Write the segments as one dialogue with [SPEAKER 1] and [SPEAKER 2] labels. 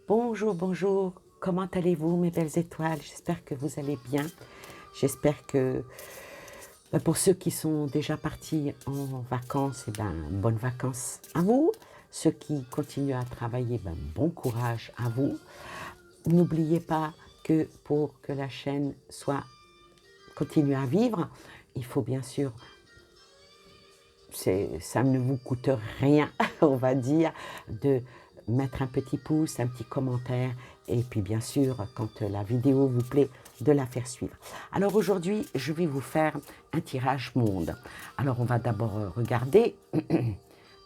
[SPEAKER 1] Bonjour, bonjour, comment allez-vous mes belles étoiles? J'espère que vous allez bien. J'espère que pour ceux qui sont déjà partis en vacances, bonnes vacances à vous. Ceux qui continuent à travailler, bon courage à vous. N'oubliez pas que pour que la chaîne continue à vivre, il faut bien sûr, ça ne vous coûte rien, on va dire, de mettre un petit pouce, un petit commentaire, et puis bien sûr, quand la vidéo vous plaît, de la faire suivre. Alors aujourd'hui, je vais vous faire un tirage monde. Alors on va d'abord regarder.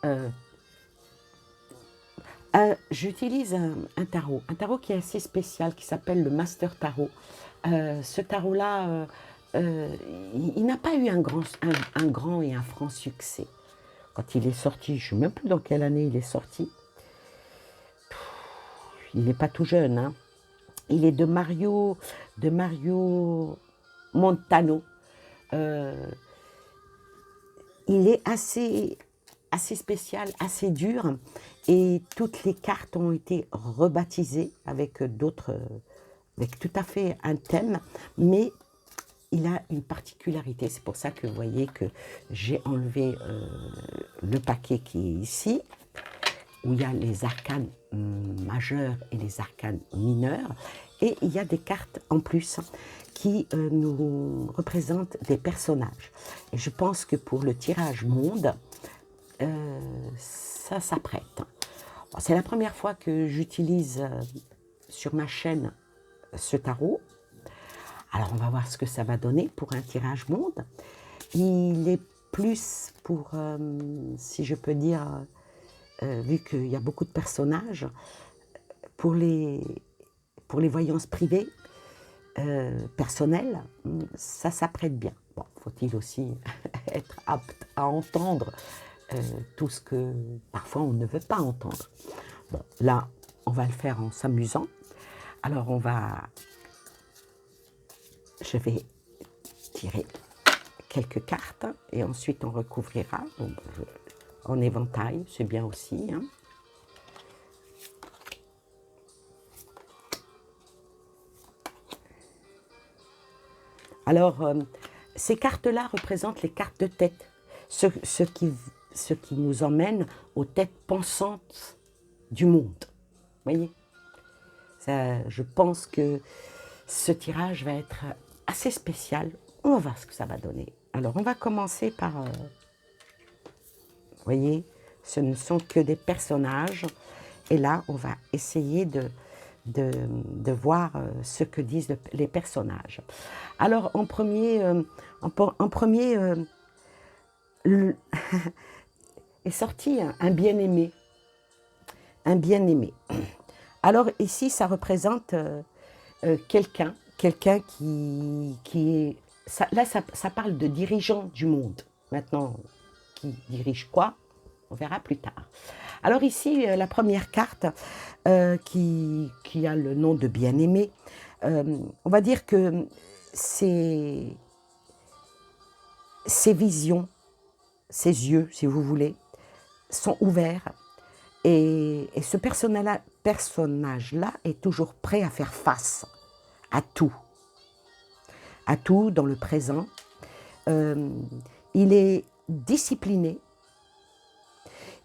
[SPEAKER 1] euh, J'utilise un tarot qui est assez spécial, qui s'appelle le Master Tarot. Ce tarot-là, il n'a pas eu un grand et un franc succès. Quand il est sorti, je ne sais même plus dans quelle année il est sorti, il n'est pas tout jeune, hein. Il est de Mario Montano. Euh, il est assez spécial, assez dur, et toutes les cartes ont été rebaptisées avec avec tout à fait un thème, mais il a une particularité. C'est pour ça que vous voyez que j'ai enlevé le paquet qui est ici, où il y a les arcanes majeurs et les arcanes mineurs, et il y a des cartes en plus qui nous représentent des personnages. Et je pense que pour le tirage monde, ça s'apprête. Bon, c'est la première fois que j'utilise sur ma chaîne ce tarot. Alors on va voir ce que ça va donner pour un tirage monde. Il est plus pour, si je peux dire, vu qu'il y a beaucoup de personnages, pour les voyances privées, personnelles, ça s'apprête bien. Bon, faut-il aussi être apte à entendre tout ce que parfois on ne veut pas entendre. Bon, là, on va le faire en s'amusant. Alors je vais tirer quelques cartes et ensuite on recouvrira en éventail, c'est bien aussi, hein. Alors, ces cartes-là représentent les cartes de tête, ce qui nous emmène aux têtes pensantes du monde. Vous voyez, je pense que ce tirage va être assez spécial. On va voir ce que ça va donner. Alors, on va commencer par... vous voyez, ce ne sont que des personnages. Et là, on va essayer de voir ce que disent les personnages. Alors, en premier est sorti un bien-aimé. Un bien-aimé. Alors, ici, ça représente quelqu'un qui est... Là, ça parle de dirigeant du monde. Maintenant, qui dirige quoi? On verra plus tard. Alors ici, la première carte qui a le nom de bien-aimé, on va dire que ses visions, ses yeux, si vous voulez, sont ouverts. Et ce personnage-là est toujours prêt à faire face à tout dans le présent. Il est discipliné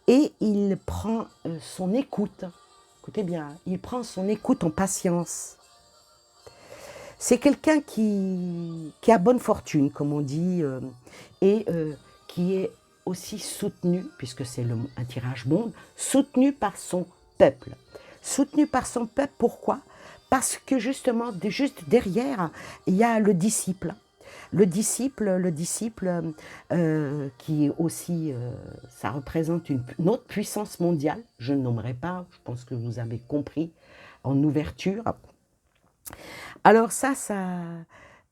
[SPEAKER 1] et il prend son écoute, écoutez bien, il prend son écoute en patience. C'est quelqu'un qui a bonne fortune, comme on dit, et qui est aussi soutenu, puisque c'est un tirage monde, soutenu par son peuple. Soutenu par son peuple, pourquoi? Parce que justement, juste derrière, il y a le disciple. Le disciple qui est aussi, ça représente une autre puissance mondiale, je ne nommerai pas, je pense que vous avez compris, en ouverture. Alors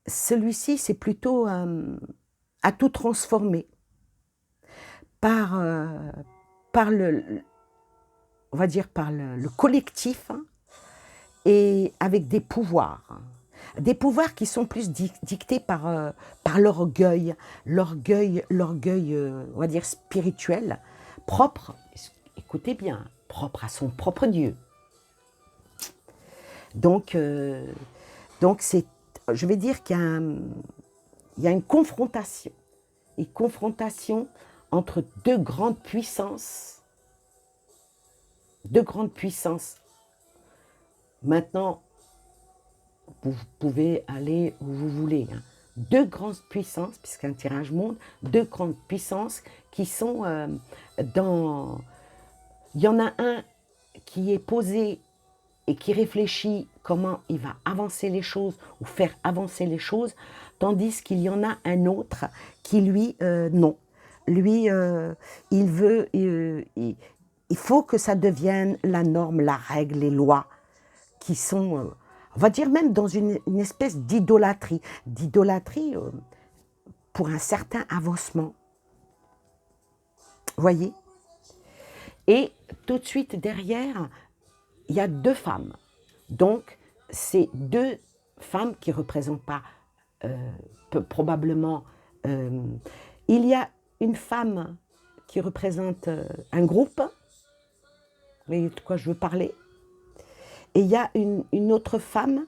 [SPEAKER 1] celui-ci, c'est plutôt à tout transformer par on va dire par le collectif, hein, et avec des pouvoirs. Des pouvoirs qui sont plus dictés par l'orgueil, on va dire spirituel, propre, écoutez bien, propre à son propre Dieu. Donc, c'est, je vais dire qu'il y a, il y a une confrontation entre deux grandes puissances. Deux grandes puissances. Maintenant, vous pouvez aller où vous voulez. Hein. Deux grandes puissances, puisqu'un tirage monte, deux grandes puissances qui sont dans... Il y en a un qui est posé et qui réfléchit comment il va avancer les choses ou faire avancer les choses, tandis qu'il y en a un autre qui, lui, non. Lui, il veut... il faut que ça devienne la norme, la règle, les lois qui sont, on va dire même dans une espèce d'idolâtrie. D'idolâtrie pour un certain avancement. Voyez? Et tout de suite derrière, il y a deux femmes. Donc, c'est deux femmes qui ne représentent pas probablement... il y a une femme qui représente un groupe. Vous voyez de quoi je veux parler? Et il y a une autre femme,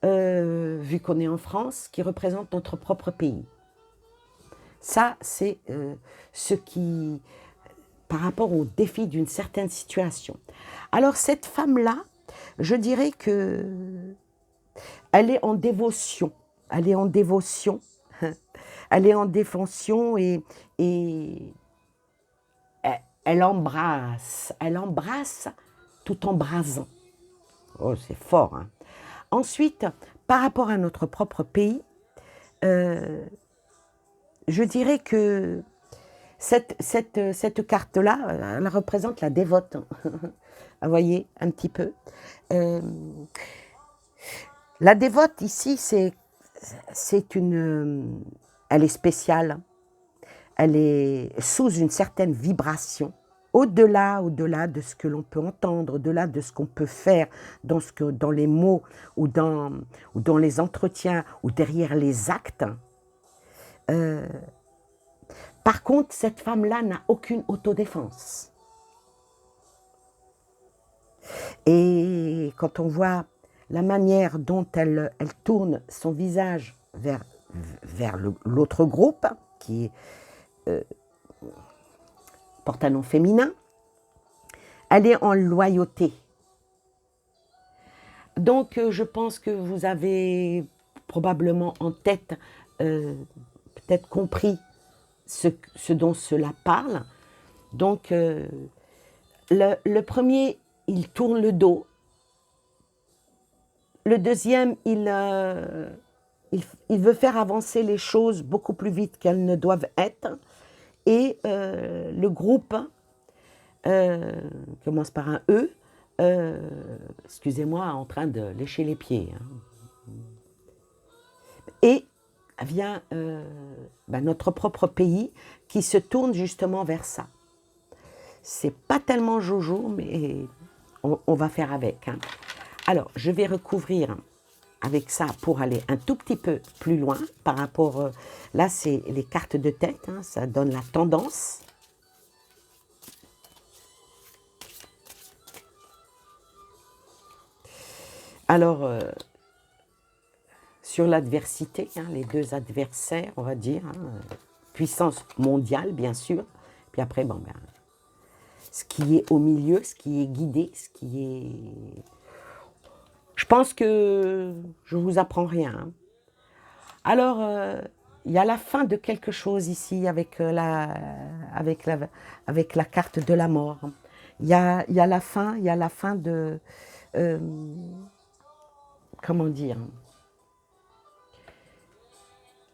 [SPEAKER 1] vu qu'on est en France, qui représente notre propre pays. Ça, c'est ce qui... par rapport au défi d'une certaine situation. Alors, cette femme-là, je dirais que elle est en dévotion. Elle est en dévotion. Elle est en dévotion et elle embrasse. Elle embrasse tout en brasant. Oh, c'est fort. Hein. Ensuite, par rapport à notre propre pays, je dirais que cette carte-là, elle représente la dévote. Vous voyez, un petit peu. La dévote, ici, c'est une... elle est spéciale. Elle est sous une certaine vibration. Au-delà de ce que l'on peut entendre, au-delà de ce qu'on peut faire dans les mots ou dans les entretiens ou derrière les actes. Par contre, cette femme-là n'a aucune autodéfense. Et quand on voit la manière dont elle tourne son visage vers l'autre groupe, qui porte un nom féminin, elle est en loyauté. Donc, je pense que vous avez probablement en tête, peut-être compris ce dont cela parle. Donc, le premier, il tourne le dos. Le deuxième, il veut faire avancer les choses beaucoup plus vite qu'elles ne doivent être. Et le groupe commence par un E, excusez-moi, en train de lécher les pieds. Hein. Et vient notre propre pays qui se tourne justement vers ça. C'est pas tellement jojo, mais on va faire avec. Hein. Alors, je vais recouvrir avec ça pour aller un tout petit peu plus loin par rapport... là, c'est les cartes de tête, hein, ça donne la tendance. Alors, sur l'adversité, hein, les deux adversaires, on va dire, hein, puissance mondiale, bien sûr, puis après, bon, ben, ce qui est au milieu, ce qui est guidé, ce qui est... Je pense que je ne vous apprends rien. Hein. Alors, il y a la fin de quelque chose ici avec la carte de la mort. Il y a la fin de... comment dire?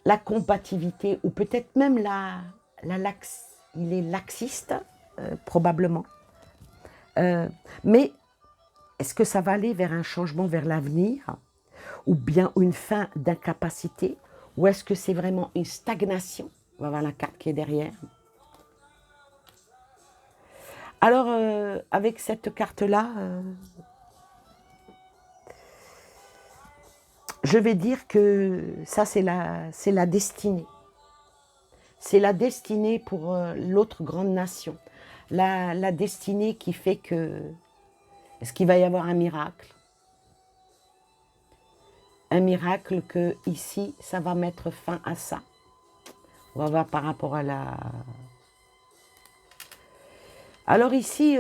[SPEAKER 1] La combativité, ou peut-être même il est laxiste, probablement. Mais est-ce que ça va aller vers un changement vers l'avenir, ou bien une fin d'incapacité, ou est-ce que c'est vraiment une stagnation? On va voir la carte qui est derrière. Alors, avec cette carte-là, je vais dire que ça, c'est la destinée. C'est la destinée pour l'autre grande nation. La destinée qui fait que... Est-ce qu'il va y avoir un miracle? un miracle que ici, ça va mettre fin à ça. On va voir par rapport à la... Alors ici,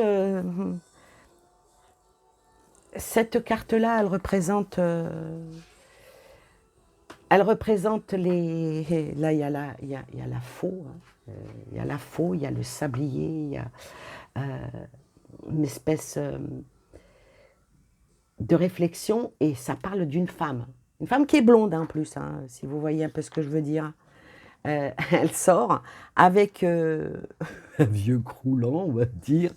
[SPEAKER 1] cette carte-là, elle représente les... Là, il y a la faux, hein. Il y a la faux, il y a le sablier, il y a une espèce de réflexion, et ça parle d'une femme. Une femme qui est blonde, hein, en plus, hein, si vous voyez un peu ce que je veux dire. Elle sort avec un vieux croulant, on va dire.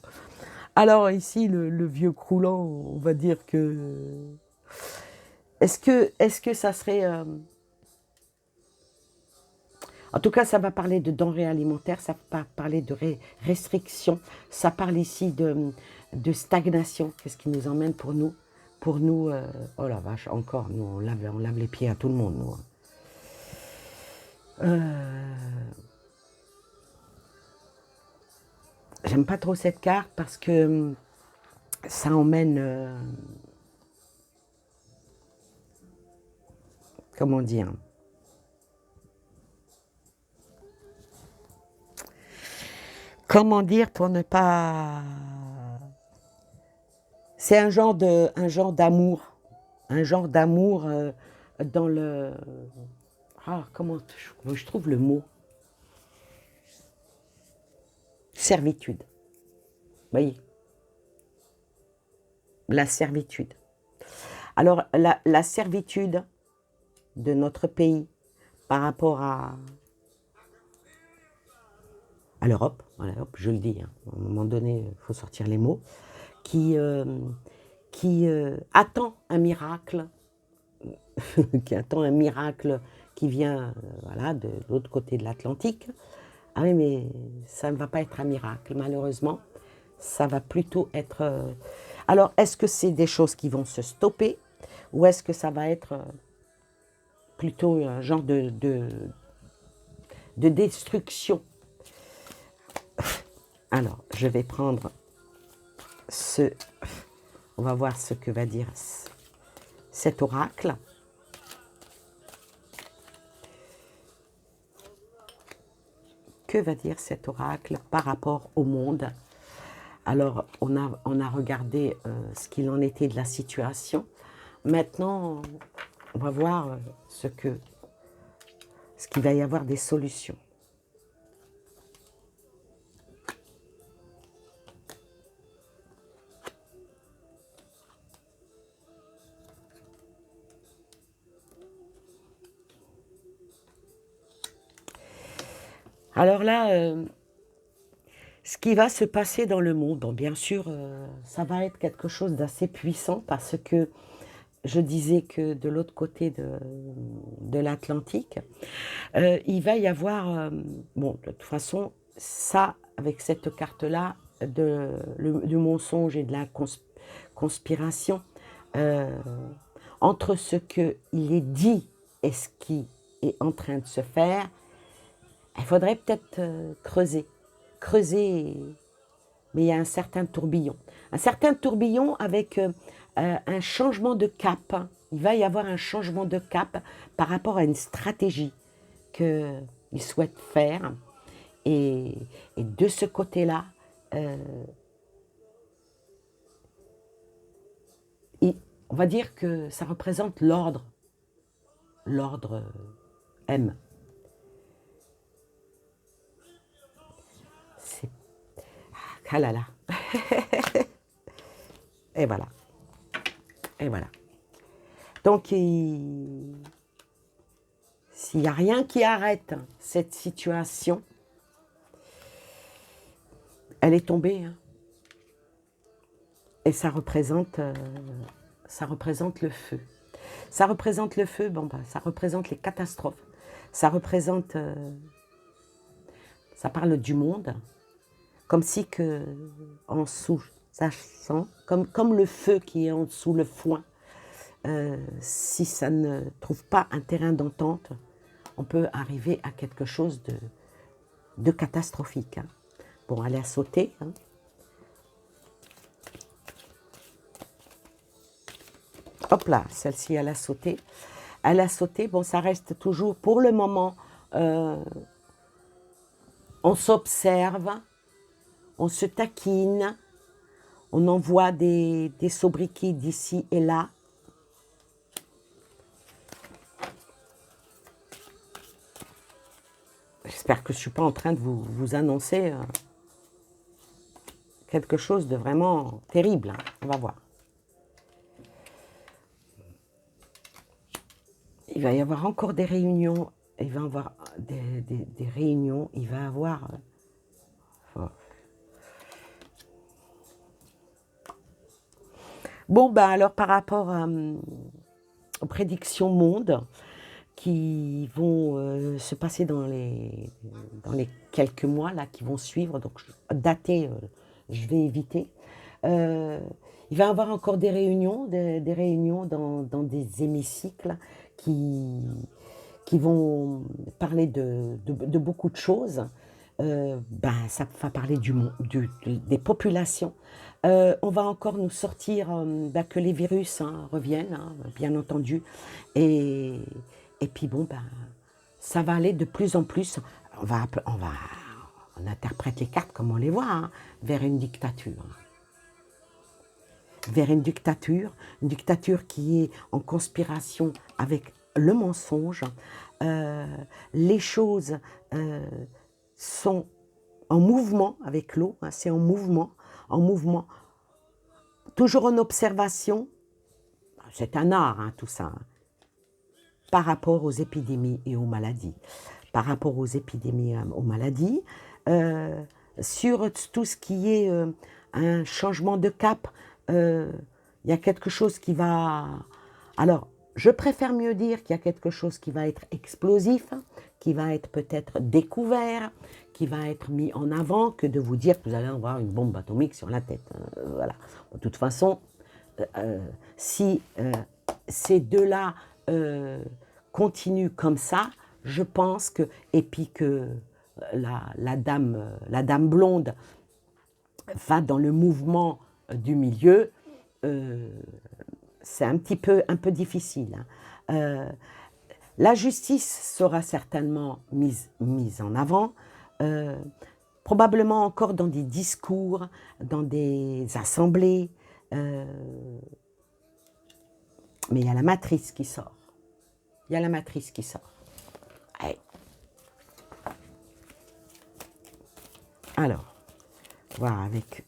[SPEAKER 1] Alors ici, le vieux croulant, on va dire que... Est-ce que ça serait... En tout cas, ça va parler de denrées alimentaires, ça va parler de restrictions, ça parle ici de stagnation. Qu'est-ce qui nous emmène pour nous? Pour nous, oh la vache, encore, nous, on lave les pieds à tout le monde, nous. J'aime pas trop cette carte parce que ça emmène... comment dire? Comment dire pour ne pas... C'est un genre d'amour. Un genre d'amour dans le... Ah, comment je trouve le mot? Servitude. Vous voyez? La servitude. Alors, la servitude de notre pays par rapport à l'Europe, je le dis, hein, à un moment donné, il faut sortir les mots, qui attend un miracle, qui attend un miracle qui vient voilà, de l'autre côté de l'Atlantique. Ah oui, mais ça ne va pas être un miracle, malheureusement. Ça va plutôt être... Alors, est-ce que c'est des choses qui vont se stopper ou est-ce que ça va être plutôt un genre de destruction? Alors, je vais prendre ce... On va voir ce que va dire cet oracle. Que va dire cet oracle par rapport au monde? Alors, on a regardé ce qu'il en était de la situation. Maintenant, on va voir ce qu'il va y avoir des solutions. Alors là, ce qui va se passer dans le monde, bon, bien sûr, ça va être quelque chose d'assez puissant parce que je disais que de l'autre côté de l'Atlantique, il va y avoir, bon, de toute façon, ça, avec cette carte-là, du mensonge et de la conspiration, entre ce qu'il est dit et ce qui est en train de se faire, il faudrait peut-être creuser, mais il y a un certain tourbillon. Un certain tourbillon avec un changement de cap. Il va y avoir un changement de cap par rapport à une stratégie qu'il souhaite faire. Et de ce côté-là, on va dire que ça représente l'ordre. L'ordre M. Ah là là. Et voilà. Et voilà. Donc, s'il n'y a rien qui arrête cette situation, elle est tombée. Hein. Et ça représente le feu. Ça représente le feu, bon, ça représente les catastrophes. Ça représente... ça parle du monde. Comme si que en dessous, ça sent, comme le feu qui est en dessous, le foin, si ça ne trouve pas un terrain d'entente, on peut arriver à quelque chose de catastrophique. Hein. Bon, elle a sauté. Hein. Hop là, celle-ci, elle a sauté. Elle a sauté. Bon, ça reste toujours, pour le moment, on s'observe, on se taquine, on envoie des sobriquets d'ici et là. J'espère que je ne suis pas en train de vous annoncer quelque chose de vraiment terrible. Hein. On va voir. Il va y avoir encore des réunions. Il va y avoir des réunions. Il va y avoir... Bon, ben alors par rapport aux prédictions monde qui vont se passer dans les quelques mois là qui vont suivre, donc dater, je vais éviter. Il va y avoir encore des réunions, dans des hémicycles qui vont parler de beaucoup de choses. Ben, ça va parler des populations. On va encore nous sortir ben, que les virus reviennent, hein, bien entendu. Et puis bon, ben, ça va aller de plus en plus. On interprète les cartes comme on les voit, hein, vers une dictature. Vers une dictature qui est en conspiration avec le mensonge. Les choses sont en mouvement avec l'eau, hein, c'est en mouvement, toujours en observation. C'est un art, hein, tout ça, hein, par rapport aux épidémies et aux maladies. Par rapport aux épidémies et aux maladies, sur tout ce qui est un changement de cap, il y a quelque chose qui va... Alors, je préfère mieux dire qu'il y a quelque chose qui va être explosif, qui va être peut-être découvert, qui va être mis en avant, que de vous dire que vous allez avoir une bombe atomique sur la tête. Voilà. De toute façon, si ces deux-là continuent comme ça, je pense que, et puis que la dame blonde va dans le mouvement du milieu, c'est un peu difficile. Hein. La justice sera certainement mise en avant, probablement encore dans des discours, dans des assemblées, mais il y a la matrice qui sort. Il y a la matrice qui sort. Allez. Alors, voilà, avec...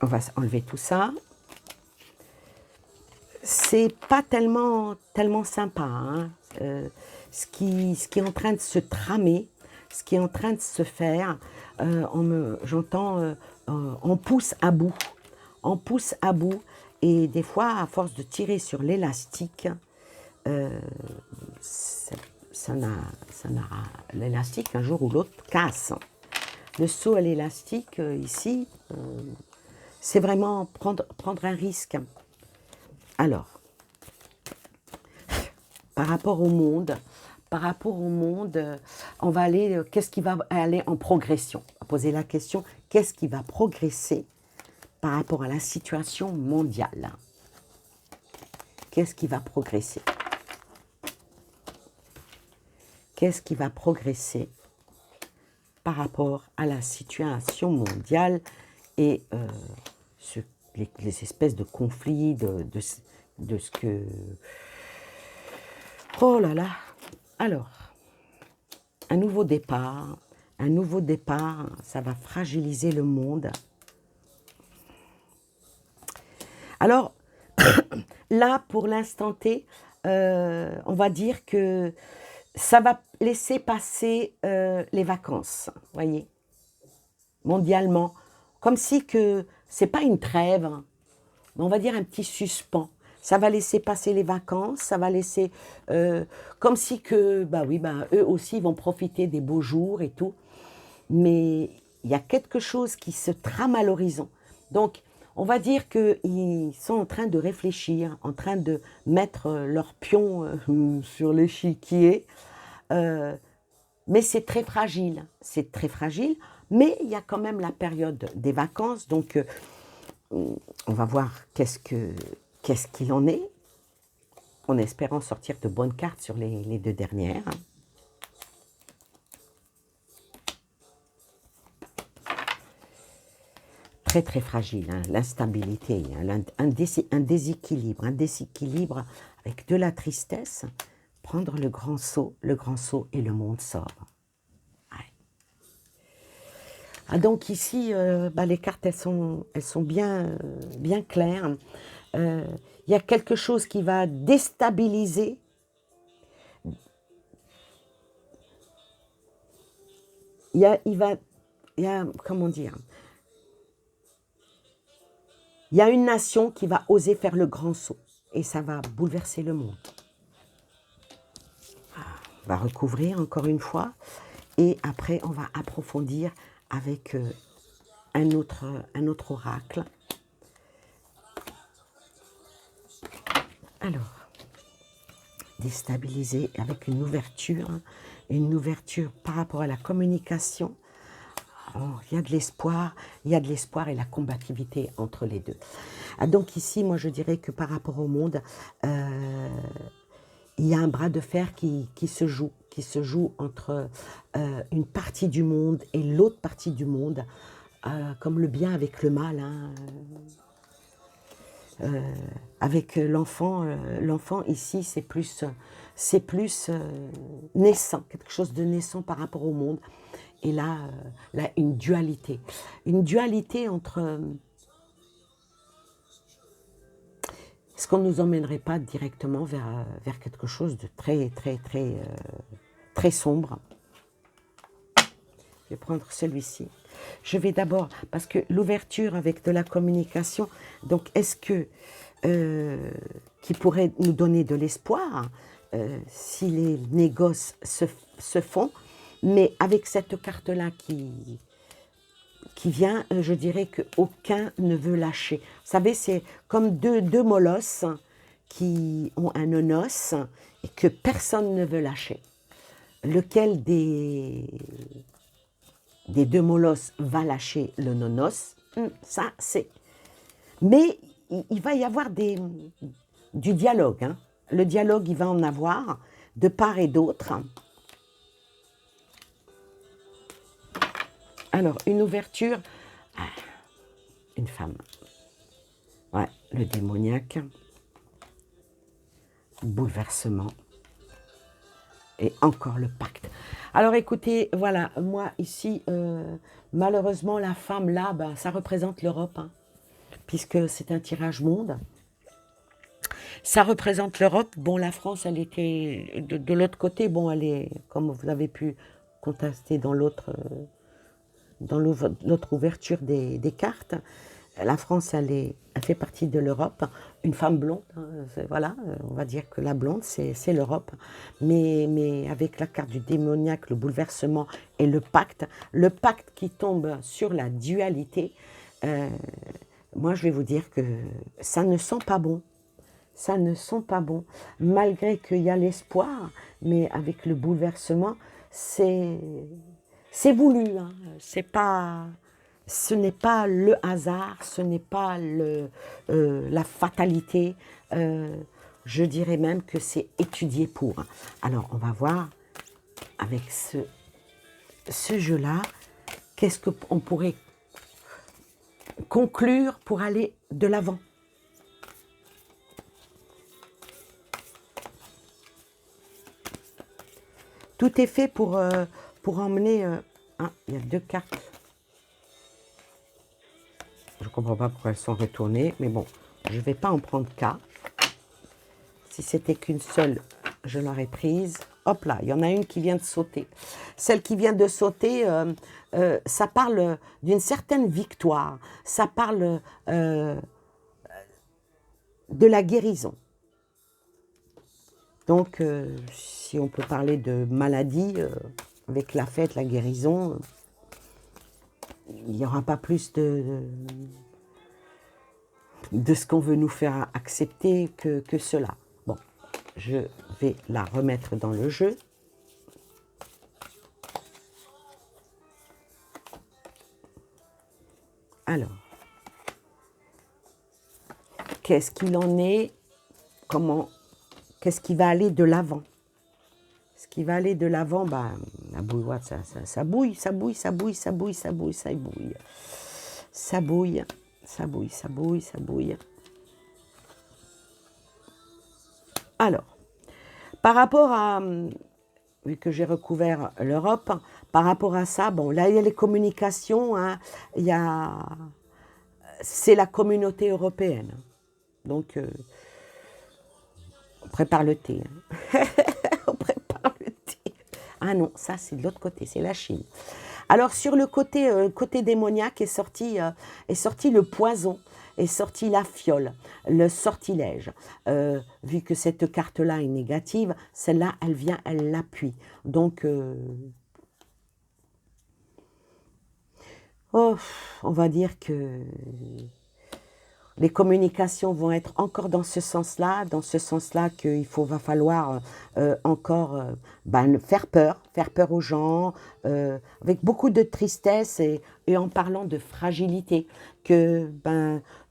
[SPEAKER 1] On va enlever tout ça. C'est pas tellement sympa, hein. Ce qui est en train de se tramer, ce qui est en train de se faire. J'entends, on pousse à bout. On pousse à bout. Et des fois, à force de tirer sur l'élastique, l'élastique, un jour ou l'autre, casse. Le saut à l'élastique, ici, c'est vraiment prendre un risque. Alors, par rapport au monde, on va aller, qu'est-ce qui va aller en progression? On va poser la question, qu'est-ce qui va progresser par rapport à la situation mondiale? Qu'est-ce qui va progresser? Qu'est-ce qui va progresser par rapport à la situation mondiale et les espèces de conflits, de ce que... Oh là là! Alors, un nouveau départ, ça va fragiliser le monde. Alors, là, pour l'instant T, on va dire que ça va laisser passer les vacances, voyez, mondialement, comme si que c'est pas une trêve, mais on va dire un petit suspens. Ça va laisser passer les vacances, ça va laisser comme si que, bah oui, bah eux aussi vont profiter des beaux jours et tout, mais il y a quelque chose qui se trame à l'horizon. Donc, on va dire qu'ils sont en train de réfléchir, en train de mettre leurs pions sur l'échiquier, mais c'est très fragile, mais il y a quand même la période des vacances, donc on va voir qu'est-ce qu'est-ce qu'il en est, en espérant sortir de bonnes cartes sur les deux dernières. Très très fragile, hein, l'instabilité, hein, un déséquilibre avec de la tristesse. Prendre le grand saut et le monde sort. Ouais. Ah, donc ici, les cartes, elles sont bien, bien claires. Il y a quelque chose qui va déstabiliser. Comment dire, il y a une nation qui va oser faire le grand saut et ça va bouleverser le monde. On va recouvrir encore une fois et après on va approfondir avec un autre oracle. Alors, déstabiliser avec une ouverture par rapport à la communication. Oh, il y a de l'espoir et la combativité entre les deux. Ah, donc ici, moi je dirais que par rapport au monde, il y a un bras de fer qui se joue entre une partie du monde et l'autre partie du monde, comme le bien avec le mal, hein. Avec l'enfant ici, c'est plus naissant, quelque chose de naissant par rapport au monde. Et là, une dualité entre... Est-ce qu'on ne nous emmènerait pas directement vers quelque chose de très, très, très, très sombre? Je vais prendre celui-ci. Je vais d'abord, parce que l'ouverture avec de la communication, donc est-ce que, qui pourrait nous donner de l'espoir, si les négoces se font, mais avec cette carte-là qui vient, je dirais qu'aucun ne veut lâcher. Vous savez, c'est comme deux molosses qui ont un nonos et que personne ne veut lâcher. Lequel des deux molosses va lâcher le nonos? Ça, c'est... Mais il va y avoir du dialogue, hein. Le dialogue, il va en avoir de part et d'autre. Alors, une ouverture, une femme. Ouais, le démoniaque. Bouleversement. Et encore le pacte. Alors écoutez, voilà, moi ici, malheureusement, la femme là, ça représente l'Europe, hein, puisque c'est un tirage monde. Ça représente l'Europe. Bon, la France, elle était de l'autre côté. Bon, elle est, comme vous avez pu constater dans l'autre ouverture des cartes, la France, elle fait partie de l'Europe. Une femme blonde, hein, voilà, on va dire que la blonde, c'est l'Europe. Mais avec la carte du démoniaque, le bouleversement et le pacte qui tombe sur la dualité, moi, je vais vous dire que ça ne sent pas bon. Ça ne sent pas bon. Malgré qu'il y a l'espoir, mais avec le bouleversement, c'est voulu, hein. Ce n'est pas le hasard, ce n'est pas la fatalité. Je dirais même que c'est étudié pour. Alors, on va voir avec ce jeu-là, qu'est-ce qu'on pourrait conclure pour aller de l'avant. Tout est fait pour emmener... il y a deux cartes. Je ne comprends pas pourquoi elles sont retournées, mais bon, je ne vais pas en prendre qu'à. Si c'était qu'une seule, je l'aurais prise. Hop là, il y en a une qui vient de sauter. Celle qui vient de sauter, ça parle d'une certaine victoire. Ça parle de la guérison. Donc, si on peut parler de maladie, avec la fête, la guérison, il n'y aura pas plus de ce qu'on veut nous faire accepter que cela. Bon, je vais la remettre dans le jeu. Alors, qu'est-ce qu'il en est, qu'est-ce qui va aller de l'avant. Ce qui va aller de l'avant, bah, la bouilloire, ça bouille, ça bouille, ça bouille, ça bouille, ça bouille, ça bouille. Ça bouille, ça bouille, ça bouille, ça bouille. Alors, par rapport à, vu que j'ai recouvert l'Europe, par rapport à ça, bon, là, il y a les communications, hein, c'est la communauté européenne. Donc, on prépare le thé. Hein. On prépare le thé. Ah non, ça, c'est de l'autre côté, c'est la Chine. Alors, sur le côté démoniaque est sorti le poison, est sorti la fiole, le sortilège. Vu que cette carte-là est négative, celle-là, elle vient, elle l'appuie. Donc, oh, on va dire que les communications vont être encore dans ce sens-là qu'il va falloir encore faire peur aux gens, avec beaucoup de tristesse et en parlant de fragilité, que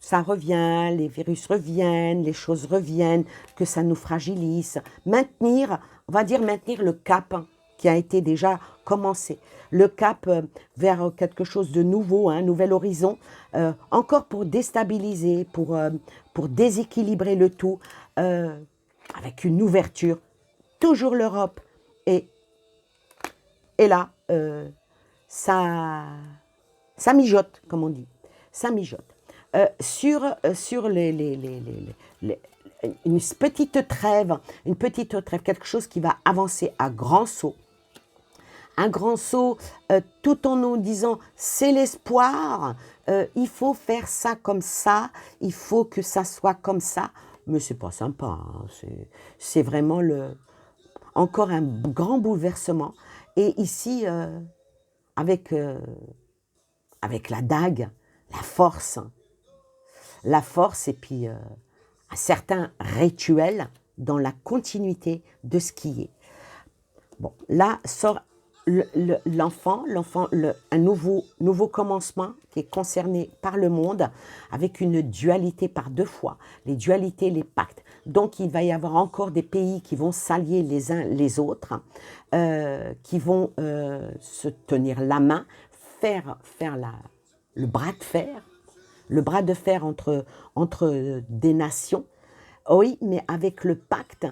[SPEAKER 1] ça revient, les virus reviennent, les choses reviennent, que ça nous fragilise. Maintenir le cap qui a été déjà commencé, le cap vers quelque chose de nouveau, un nouvel horizon, encore pour déstabiliser, pour déséquilibrer le tout, avec une ouverture, toujours l'Europe, et là, ça mijote, comme on dit, ça mijote. Sur une petite trêve, quelque chose qui va avancer à grands sauts, un grand saut, tout en nous disant c'est l'espoir, il faut faire ça comme ça, il faut que ça soit comme ça, mais c'est pas sympa, hein, c'est vraiment encore un grand bouleversement. Et ici, avec la dague, la force et puis un certain rituel dans la continuité de ce qui est. Bon, là sort l'enfant, un nouveau commencement qui est concerné par le monde avec une dualité par deux fois, les dualités, les pactes. Donc il va y avoir encore des pays qui vont s'allier les uns les autres, qui vont se tenir la main, faire le bras de fer entre des nations. Oui, mais avec le pacte,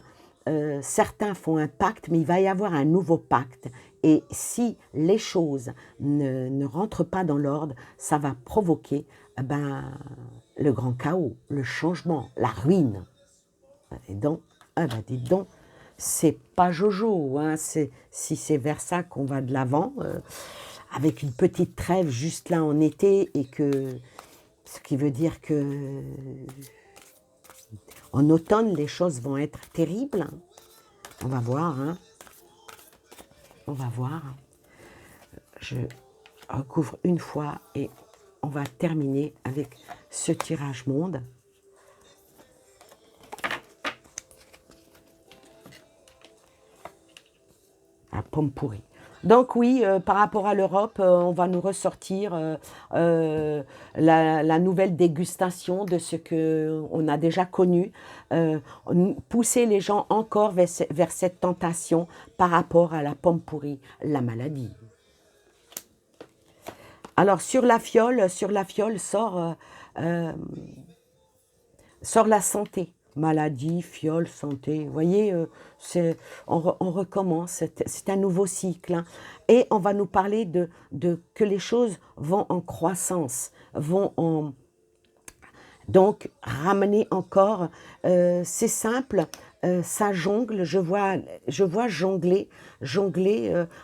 [SPEAKER 1] certains font un pacte, mais il va y avoir un nouveau pacte. Et si les choses ne rentrent pas dans l'ordre, ça va provoquer le grand chaos, le changement, la ruine. Et donc, dites donc, c'est pas Jojo, hein, si c'est vers ça qu'on va de l'avant, avec une petite trêve juste là en été, et que ce qui veut dire que en automne, les choses vont être terribles. On va voir, hein. On va voir. Je recouvre une fois et on va terminer avec ce tirage monde. La pomme pourrie. Donc oui, par rapport à l'Europe, on va nous ressortir la nouvelle dégustation de ce qu'on a déjà connu, pousser les gens encore vers cette tentation par rapport à la pomme pourrie, la maladie. Alors sur la fiole sort la santé. Maladie, fiole, santé, vous voyez, on recommence, c'est un nouveau cycle. Hein. Et on va nous parler que les choses vont en croissance, donc ramener encore, c'est simple, ça jongle, je vois jongler,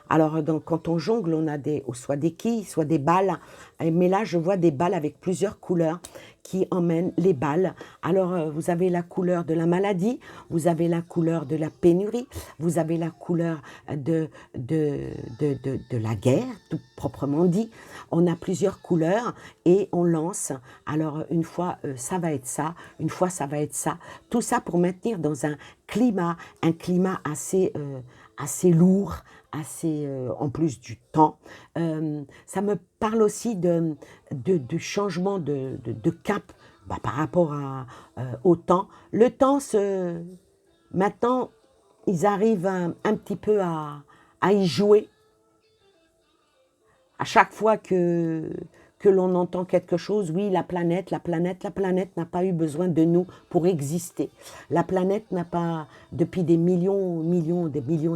[SPEAKER 1] alors quand on jongle, on a soit des quilles, soit des balles, mais là je vois des balles avec plusieurs couleurs qui emmènent les balles. Alors vous avez la couleur de la maladie, vous avez la couleur de la pénurie, vous avez la couleur de la guerre, tout proprement dit. On a plusieurs couleurs et on lance, alors une fois ça va être ça, une fois ça va être ça, tout ça pour maintenir dans un climat assez lourd, assez en plus du temps. Ça me parle aussi de changement de cap, par rapport au temps. Le temps, maintenant, ils arrivent un petit peu à y jouer. À chaque fois que l'on entend quelque chose, oui, la planète n'a pas eu besoin de nous pour exister. La planète n'a pas, depuis des millions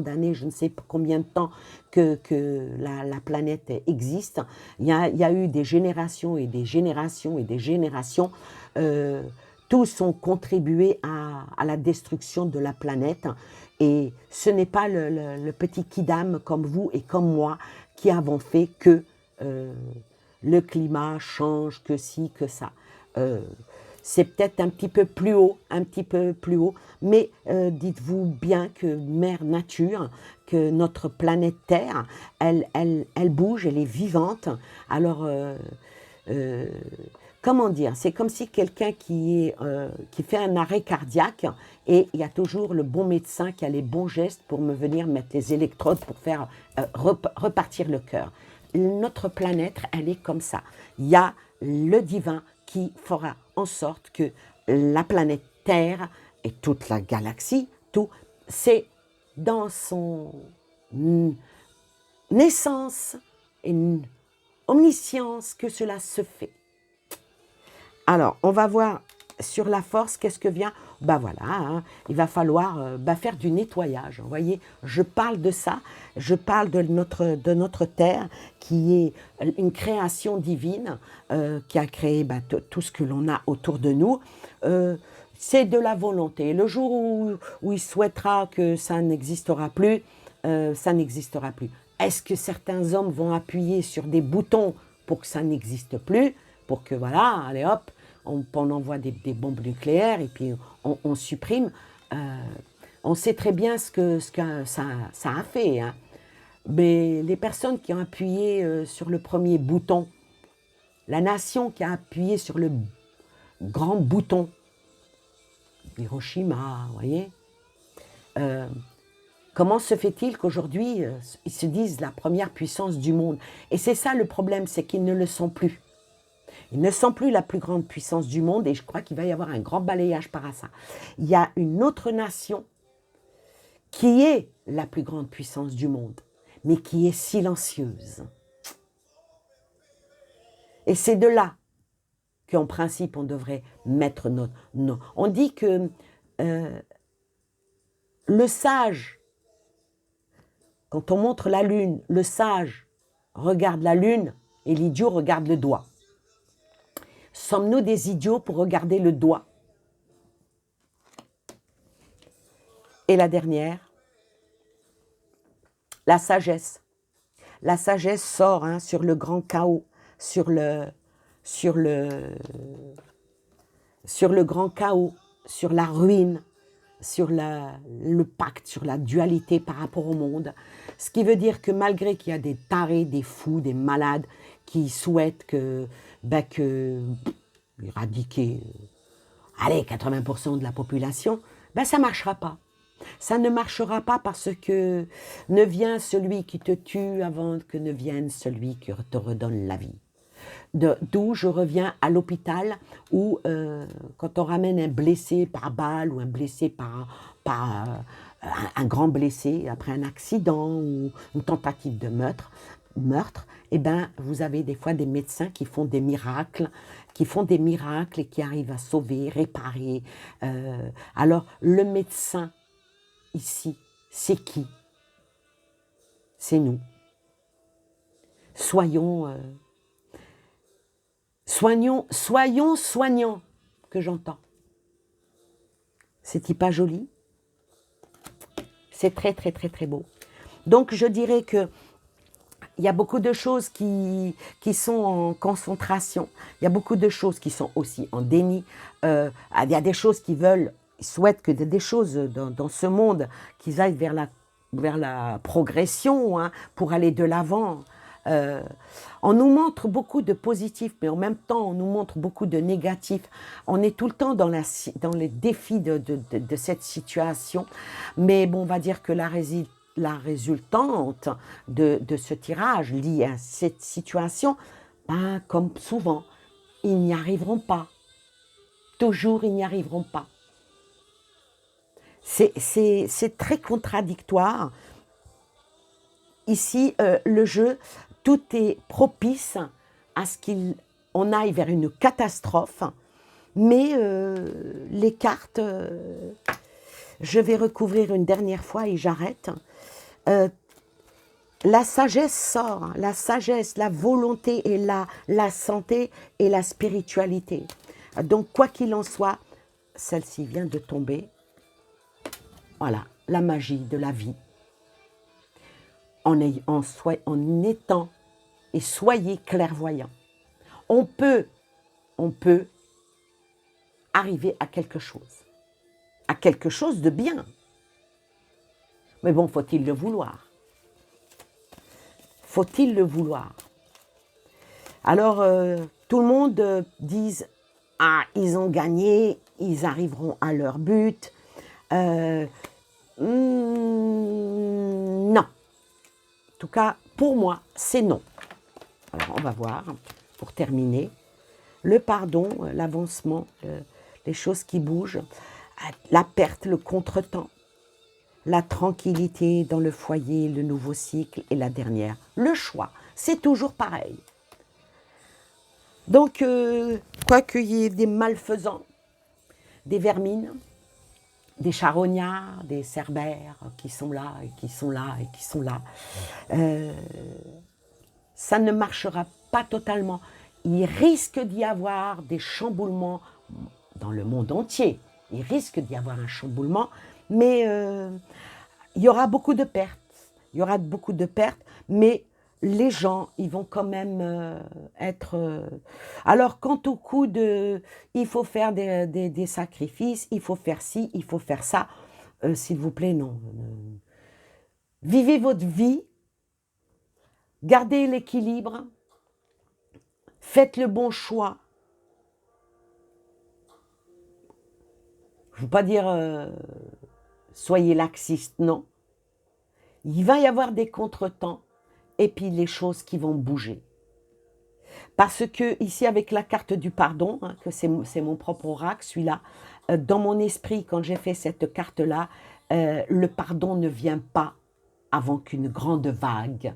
[SPEAKER 1] d'années, je ne sais pas combien de temps que la planète existe, il y a eu des générations et des générations et des générations, tous ont contribué à la destruction de la planète. Et ce n'est pas le petit kidam comme vous et comme moi qui avons fait que le climat change, que ci, que ça. C'est peut-être un petit peu plus haut, mais dites-vous bien que Mère Nature, que notre planète Terre, elle bouge, elle est vivante. Alors, comment dire, c'est comme si quelqu'un qui fait un arrêt cardiaque et il y a toujours le bon médecin qui a les bons gestes pour me venir mettre les électrodes pour faire repartir le cœur. Notre planète, elle est comme ça. Il y a le divin qui fera en sorte que la planète Terre et toute la galaxie, tout, c'est dans son naissance et omniscience que cela se fait. Alors, on va voir sur la force, qu'est-ce que vient. Ben voilà, hein, il va falloir faire du nettoyage. Vous voyez, je parle de ça, je parle de notre Terre, qui est une création divine, qui a créé tout ce que l'on a autour de nous. C'est de la volonté. Le jour où il souhaitera que ça n'existera plus, ça n'existera plus. Est-ce que certains hommes vont appuyer sur des boutons pour que ça n'existe plus, pour que voilà, allez hop, on envoie des bombes nucléaires et puis on supprime. On sait très bien ce que ça a fait. Hein. Mais les personnes qui ont appuyé sur le premier bouton, la nation qui a appuyé sur le grand bouton, Hiroshima, vous voyez, comment se fait-il qu'aujourd'hui, ils se disent la première puissance du monde? Et c'est ça le problème, c'est qu'ils ne le sont plus. Ils ne sont plus la plus grande puissance du monde et je crois qu'il va y avoir un grand balayage par ça. Il y a une autre nation qui est la plus grande puissance du monde, mais qui est silencieuse. Et c'est de là qu'en principe, on devrait mettre notre... On dit que le sage, quand on montre la lune, le sage regarde la lune et l'idiot regarde le doigt. Sommes-nous des idiots pour regarder le doigt? Et la dernière, la sagesse. La sagesse sort hein, sur le grand chaos, sur le grand chaos, sur la ruine, sur le pacte, sur la dualité par rapport au monde. Ce qui veut dire que malgré qu'il y a des tarés, des fous, des malades qui souhaitent éradiquer, allez, 80% de la population, ça ne marchera pas. Ça ne marchera pas parce que ne vient celui qui te tue avant que ne vienne celui qui te redonne la vie. D'où je reviens à l'hôpital où quand on ramène un blessé par balle ou un blessé par un grand blessé après un accident ou une tentative de meurtre, eh ben, vous avez des fois des médecins qui font des miracles, et qui arrivent à sauver, réparer. Alors, le médecin, ici, c'est qui? C'est nous. Soyons soignants, que j'entends. C'est-il pas joli? C'est très, très, très, très beau. Donc, je dirais que il y a beaucoup de choses qui sont en concentration. Il y a beaucoup de choses qui sont aussi en déni. Il y a des choses qui souhaitent que des choses dans ce monde qui aillent vers la progression, hein, pour aller de l'avant. On nous montre beaucoup de positifs, mais en même temps, on nous montre beaucoup de négatifs. On est tout le temps dans les défis de cette situation. Mais bon, on va dire que la résultante de ce tirage lié à cette situation, comme souvent, ils n'y arriveront pas. toujours ils n'y arriveront pas. C'est très contradictoire. Ici, le jeu, tout est propice à ce qu'on aille vers une catastrophe, mais les cartes, je vais recouvrir une dernière fois et j'arrête. La sagesse sort, la sagesse, la volonté et la santé et la spiritualité. Donc, quoi qu'il en soit, celle-ci vient de tomber. Voilà, la magie de la vie. En étant et soyez clairvoyants. On peut arriver à quelque chose de bien. Mais bon, faut-il le vouloir? Faut-il le vouloir? Alors, tout le monde dit « Ah, ils ont gagné, ils arriveront à leur but. » Non. En tout cas, pour moi, c'est non. Alors, on va voir, pour terminer. Le pardon, l'avancement, les choses qui bougent, la perte, le contretemps, la tranquillité dans le foyer, le nouveau cycle et la dernière. Le choix, c'est toujours pareil. Donc, quoi qu'il y ait des malfaisants, des vermines, des charognards, des cerbères qui sont là et qui sont là et qui sont là, ça ne marchera pas totalement. Il risque d'y avoir des chamboulements dans le monde entier. Il risque d'y avoir un chamboulement, mais il y aura beaucoup de pertes. Il y aura beaucoup de pertes, mais les gens, ils vont quand même être... Alors, quant au coup de... Il faut faire des sacrifices, il faut faire ci, il faut faire ça, s'il vous plaît, non. Vivez votre vie, gardez l'équilibre, faites le bon choix. Je ne veux pas dire soyez laxiste, non. Il va y avoir des contretemps et puis les choses qui vont bouger. Parce que ici, avec la carte du pardon, hein, que c'est mon propre oracle, celui-là, dans mon esprit, quand j'ai fait cette carte-là, le pardon ne vient pas avant qu'une grande vague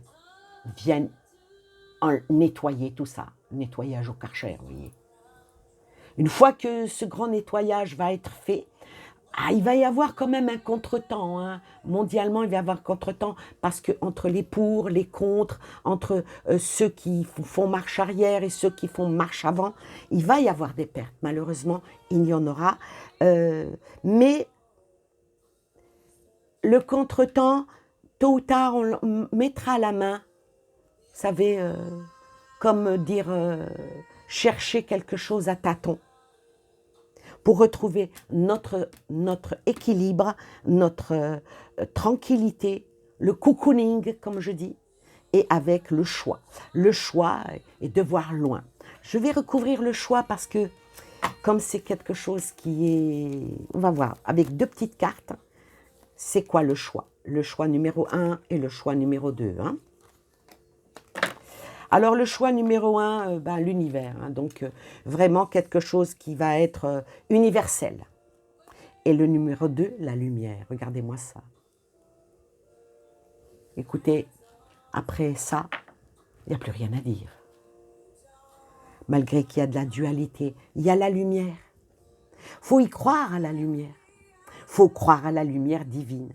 [SPEAKER 1] vienne nettoyer tout ça. Nettoyage au Karcher, vous voyez. Une fois que ce grand nettoyage va être fait, il va y avoir quand même un contretemps. Hein. Mondialement, il va y avoir un contretemps parce que entre les pour, les contre, entre ceux qui font marche arrière et ceux qui font marche avant, il va y avoir des pertes. Malheureusement, il y en aura. Mais le contretemps, tôt ou tard, on mettra la main. Vous savez, comme dire, chercher quelque chose à tâtons. Pour retrouver notre équilibre, notre tranquillité, le cocooning, comme je dis, et avec le choix. Le choix est de voir loin. Je vais recouvrir le choix parce que, comme c'est quelque chose qui est... On va voir, avec deux petites cartes, c'est quoi le choix? Le choix numéro 1 et le choix numéro 2. Hein? Alors, le choix numéro 1, l'univers. Hein, donc, vraiment quelque chose qui va être universel. Et le numéro 2, la lumière. Regardez-moi ça. Écoutez, après ça, il n'y a plus rien à dire. Malgré qu'il y a de la dualité, il y a la lumière. Il faut y croire à la lumière. Il faut croire à la lumière divine,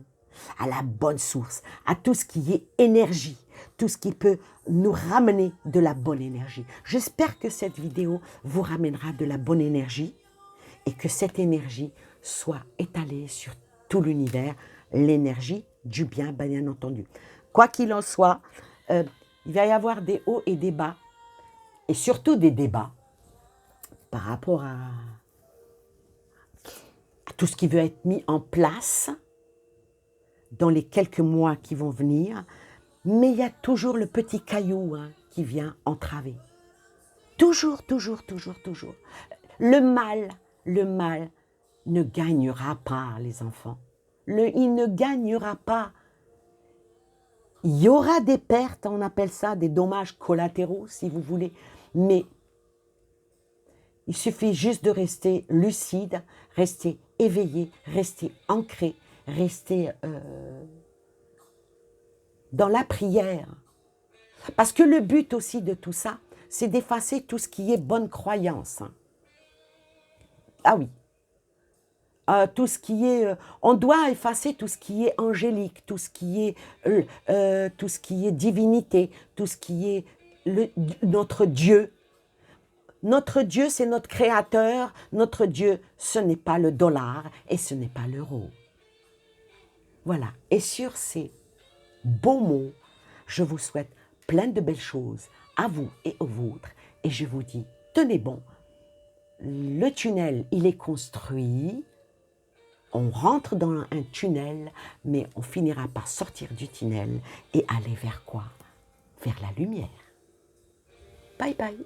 [SPEAKER 1] à la bonne source, à tout ce qui est énergie, tout ce qui peut nous ramener de la bonne énergie. J'espère que cette vidéo vous ramènera de la bonne énergie et que cette énergie soit étalée sur tout l'univers, l'énergie du bien, bien entendu. Quoi qu'il en soit, il va y avoir des hauts et des bas, et surtout des débats par rapport à tout ce qui veut être mis en place dans les quelques mois qui vont venir, mais il y a toujours le petit caillou qui vient entraver. Toujours, toujours, toujours, toujours. Le mal ne gagnera pas, les enfants. Il ne gagnera pas. Il y aura des pertes, on appelle ça des dommages collatéraux, si vous voulez, mais Il suffit juste de rester lucide, rester éveillé, rester ancré, rester dans la prière. Parce que le but aussi de tout ça, c'est d'effacer tout ce qui est bonne croyance. Ah oui. Tout ce qui est, on doit effacer tout ce qui est angélique, tout ce qui est divinité, tout ce qui est notre Dieu. Notre Dieu, c'est notre créateur. Notre Dieu, ce n'est pas le dollar et ce n'est pas l'euro. Voilà. Et sur ces beaux mots, je vous souhaite plein de belles choses à vous et aux vôtres. Et je vous dis, tenez bon, le tunnel, il est construit. On rentre dans un tunnel, mais on finira par sortir du tunnel et aller vers quoi? Vers la lumière. Bye bye.